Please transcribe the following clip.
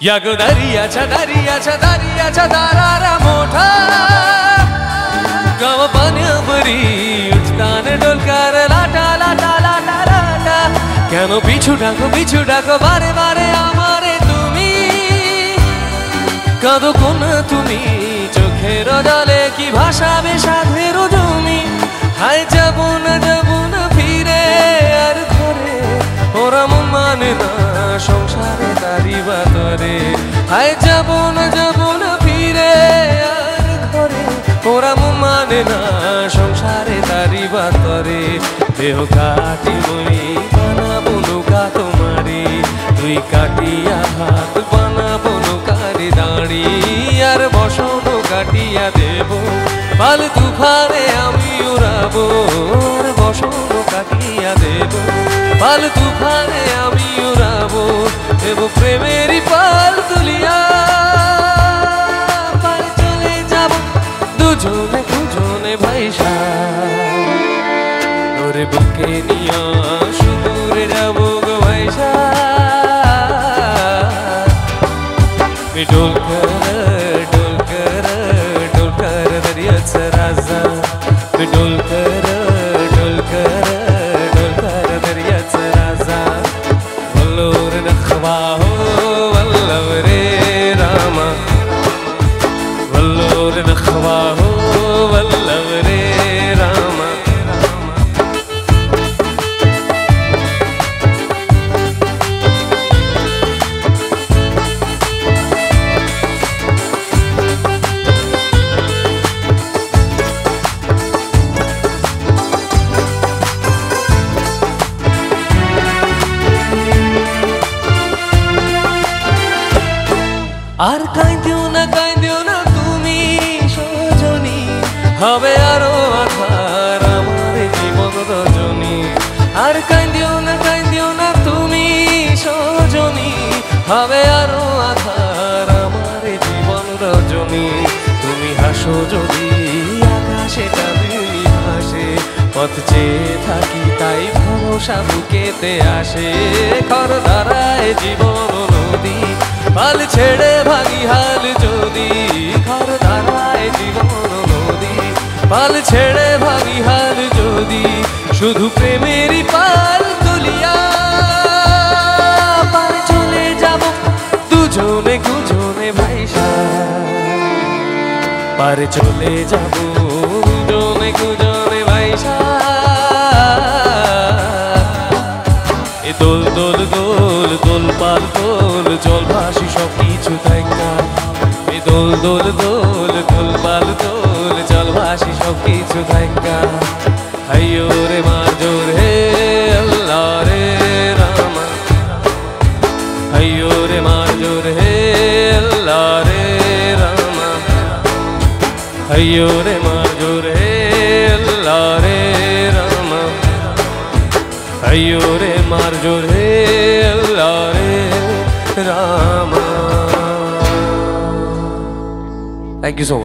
यागो दरियाच्या दरियाच्या दरियाच्या दारारा मोठा गाव पाण्यावरी उठतान डोलकार लाटा लाटा लाटा लाटा কেন পিছু ডাকো বারে বারে আমারে তুমি কাঁদো কোন তুমি চোখের জলে কি ভাসাবে সাধের জমি হায় যাব না ফিরে আর ঘরে ওরা মন মানে না সংসারে তারি বাতরে হায় যাব না ফিরে আর ঘরে ওরা মন মানে না সংসারে তারি বাতরে দেহ কাটি মই বানাবো নৌকা তোমারি তুই কাটিয়া হাত বানাবো নৌকারে দাঁড়ি আর বসনো কাটিয়া দেব পাল তুফানে আমি উড়াবো আর বসনো কাটিয়া দেব পাল তুফানে আমি উড়াবো দেব প্রেমেরই পাল তুলিয়া পাল চলে যাব দুজনে ভাইসা তোরে বুকে নিয়া সুদূরে যাবো গো ভাইসা डोलकर दर्याचा राजा डोलकर दर्याचा राजा वल्लोर नखवा हो वल्लव रे रामा वल्लोर नखवा हो वल्लव रे रामा আর কাঁদিও না তুমি সজনী হবে আরো আধার আমার জীবন রজনী আর কাঁদিও না তুমি সজনী হবে আরো আধার আমার জীবন রজনী তুমি হাসো যদি আকাশে চাঁদনি ভাসে পথ চেয়ে থাকি তাই ভরসা বুকেতে আসে খর ধারায় জীবন নদী পাল ছেড়ে ভাগি হাল যদি ঘর ধারায় জীবন নদী পাল ছেড়ে ভাগি হাল যদি শুধু প্রেমেরই পাল তুলিয়া পাল চলে যাব দুজনে ভাইসা পার চলে যাব দুজনে ভাইসা দোল দোল দোল দোল পাল দোল জল ভাসি সব কিছু থাইকা দোল দোল দোল দোল পাল দোল জল ভাসি সব কিছু থাইকা হাইয়ো রে মার জোর হে আল্লাহ রে রামা হাইয়ো রে মার জোর হে আল্লাহ রে রামা হাইয়ো রে মার জোর হে আল্লাহ রে রামা হাইয়ো রে মার জোর হে আল্লাহ রে রামা। Thank you so much.